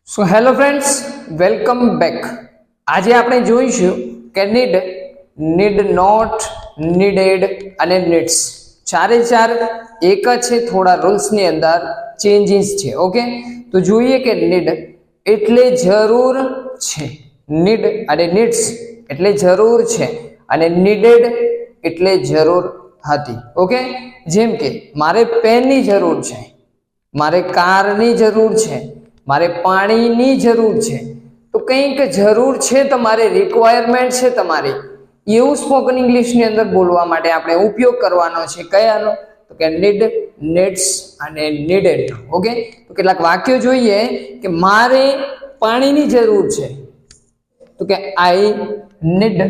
So hello friends, welcome back. આજે આપણે જોઈશું કે નીડ નોટ, નીડેડ અને નીડ્સ ચારે ચાર એક જ છે, થોડા રૂલ્સની અંદર ચેન્જીસ છે. ઓકે, તો જોઈએ કે નીડ એટલે જરૂર છે, નીડ અને નીડ્સ એટલે જરૂર છે, અને નીડેડ એટલે જરૂર હતી. ઓકે, જેમ કે મારે પેનની જરૂર છે, મારે કારની જરૂર છે, મારે પાણીની જરૂર છે. તો કંઈક જરૂર છે તમારે, રિક્વાયરમેન્ટ છે તમારી, એવું સ્પોકન ઇંગ્લિશની અંદર બોલવા માટે આપણે ઉપયોગ કરવાનો છે. કયાનો? તો કે નીડ, નીડ્સ અને નીડેડ. ઓકે, તો કેટલાક વાક્યો જોઈએ કે મારે પાણીની જરૂર છે, તો કે આઈ નીડ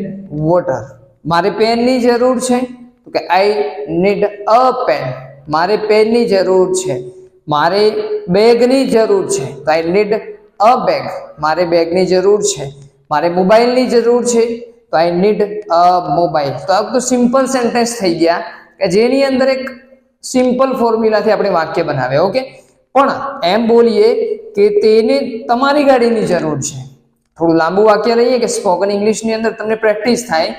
વોટર. મારે પેનની જરૂર છે, તો કે આઈ નીડ અ પેન. મારે પેનની જરૂર છે. મારે બેગની જરૂર છે, તો આઈ નીડ અ બેગ. મારે બેગની જરૂર છે. મારે મોબાઈલની જરૂર છે, તો આઈ નીડ અ મોબાઈલ. તો આ તો સિમ્પલ સેન્ટેન્સ થઈ ગયા કે જેની અંદર એક સિમ્પલ ફોર્મ્યુલાથી આપણે વાક્ય બનાવે. ઓકે, પણ એમ બોલીએ કે તેને તમારી ગાડીની જરૂર છે. થોડું લાંબુ વાક્ય લઈએ કે સ્પોકન ઇંગ્લિશની અંદર તમને પ્રેક્ટિસ થાય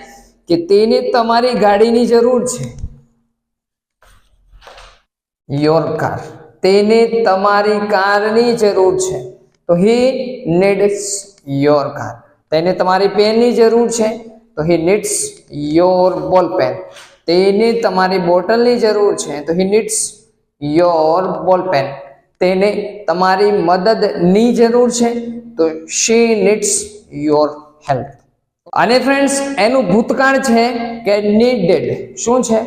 કે તેને તમારી ગાડીની જરૂર છે. Your car. તેને તમારી કારની જરૂર છે, તો હી નીડ્સ યોર કાર. તેને તમારી પેનની જરૂર છે, તો હી નીડ્સ યોર બોલ પેન. તેને તમારી બોટલની જરૂર છે, તો હી નીડ્સ યોર બોલ પેન. તેને તમારી મદદની જરૂર છે, તો શી નીડ્સ યોર હેલ્પ. અને ફ્રેન્ડ્સ, એનું ભૂતકાળ છે કે નીડેડ. શું છે?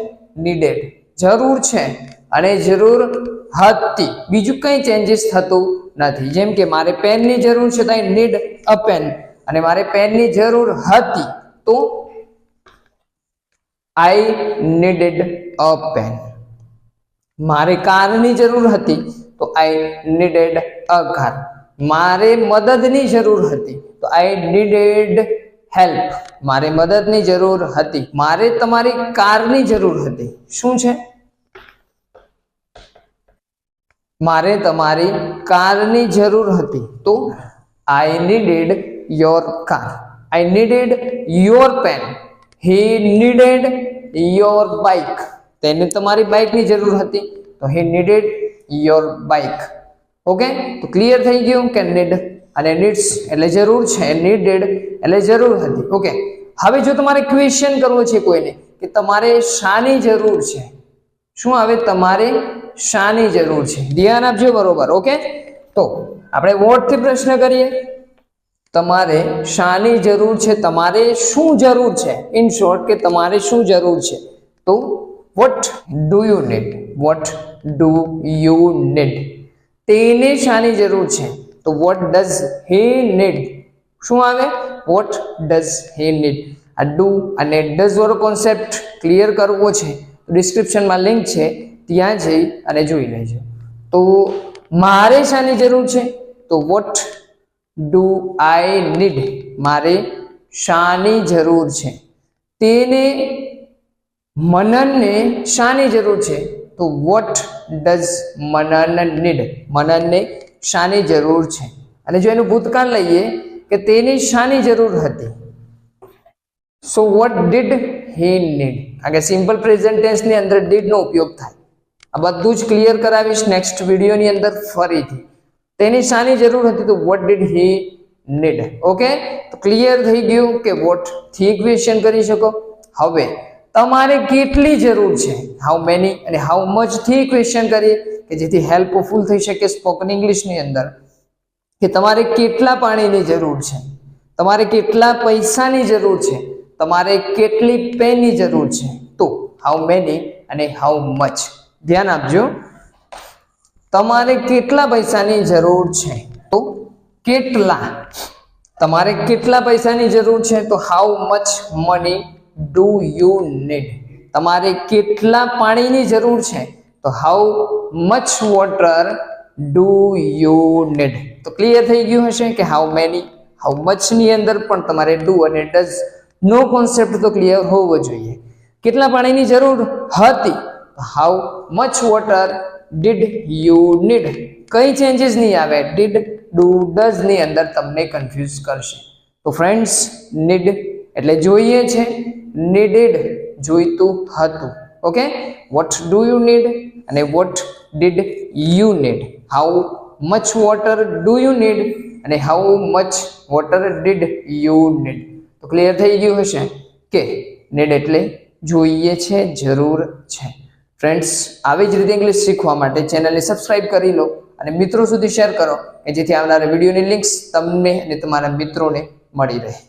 નીડેડ. જરૂર છે અને જરૂર હતી, બીજું કંઈ ચેન્જીસ થતું નથી. જેમ કે મારે પેનની જરૂર છે, તો આઈ નીડ અ પેન, અને મારે પેનની જરૂર હતી, તો આઈ નીડેડ અ પેન. મારે કારની જરૂર હતી, તો આઈ નીડેડ અ કાર. મારે મદદની જરૂર હતી, તો આઈ નીડેડ હેલ્પ. મારે મદદની જરૂર હતી. મારે તમારી કારની જરૂર હતી. શું છે? મારે તમારી કારની જરૂર હતી, તો I needed your car. I needed your pen. He needed your bike. તેને તમારી બાઇકની જરૂર હતી, તો he needed your bike. Okay, તો ક્લિયર થઈ ગયું કે નીડ અને નીડ્સ એટલે જરૂર છે, નીડેડ એટલે જરૂર હતી. ઓકે, હવે જો તમારે ક્વેશ્ચન કરવો છે કોઈને કે તમારે શાની જરૂર છે, શું આવે? તમારે શાની જરૂર છે? ધ્યાન આપજો બરોબર. ઓકે, તો આપણે વોટ થી પ્રશ્ન કરીએ. તમારે શાની જરૂર છે? તમારે શું જરૂર છે? ઇન શોર્ટ, કે તમારે શું જરૂર છે? તો vote do you need? Vote do you need? તેને શાની જરૂર છે? તો વોટ ડઝ હી નીડ? શું આવે? What does he need? આ ડુ અને ડઝ વાળો કોન્સેપ્ટ ક્લિયર કરવો છે, ડિસ્ક્રિપ્શનમાં લિંક છે, ત્યાં જઈ અને જોઈ લેજો. તો મારે શાની જરૂર છે? તો વોટ ડુ આઈ નીડ? મારે શાની જરૂર છે. તેને મનનને શાની જરૂર છે? તો વોટ ડઝ મનન નીડ? મનનને શાની જરૂર છે? અને જો એનું ભૂતકાળ લઈએ કે તેની શાની જરૂર હતી, so what did he need? કારણ કે સિમ્પલ પ્રેઝન્ટ ટેન્સ ની અંદર ડીડ નો ઉપયોગ થાય. આ બધું જ ક્લિયર કરાવીશ નેક્સ્ટ વિડીયોની અંદર ફરીથી. તેની શાની જરૂર હતી? તો what did he need? Okay, તો ક્લિયર થઈ ગયું કે વોટ થી ક્વેશ્ચન કરી શકો. હવે તમારે કેટલી જરૂર છે, હાઉ મેની અને હાઉ મચ થી ક્વેશ્ચન કરીએ કે જેથી હેલ્પફુલ થઈ શકે સ્પોકન ઇંગ્લિશની અંદર. કે તમારે કેટલા પાણીની જરૂર છે, તમારે કેટલા પૈસાની જરૂર છે, તમારે કેટલી પેનની જરૂર છે. તો હાઉ મેની અને હાઉ મચ. ધ્યાન આપજો. તમારે કેટલા પૈસાની જરૂર છે? તો કેટલા. તમારે કેટલા પૈસાની જરૂર છે? તો how much money do you need? તમારે કેટલા પાણીની જરૂર છે? તો how much water do you need? તો ક્લિયર થઈ ગયું હશે કે હાઉ મેની, હાઉ મચ ની અંદર પણ તમારે ડુ અને ડઝ નો કોન્સેપ્ટ તો ક્લિયર હોવો જોઈએ. કેટલા પાણીની જરૂર હતી? How much water did you need? કઈ ચેન્જીસ નહીં આવે, ડીડ ડુ ડઝ ની અંદર તમને કન્ફ્યુઝ કરશે. તો ફ્રેન્ડ્સ, નીડ એટલે જોઈએ છે, નીડેડ જોઈતું હતું. Okay, what do you need અને what did you need, how much water do you need અને how much water did you need. તો ક્લિયર થઈ ગયું હશે કે નીડ એટલે જોઈએ છે, જરૂર છે. ફ્રેન્ડ્સ, આવી જ રીતે ઇંગ્લિશ શીખવા માટે ચેનલને સબસ્ક્રાઇબ કરી લો અને મિત્રો સુધી શેર કરો કે જેથી આવનારા વિડીયોની લિંક્સ તમને અને તમારા મિત્રોને મળી રહે.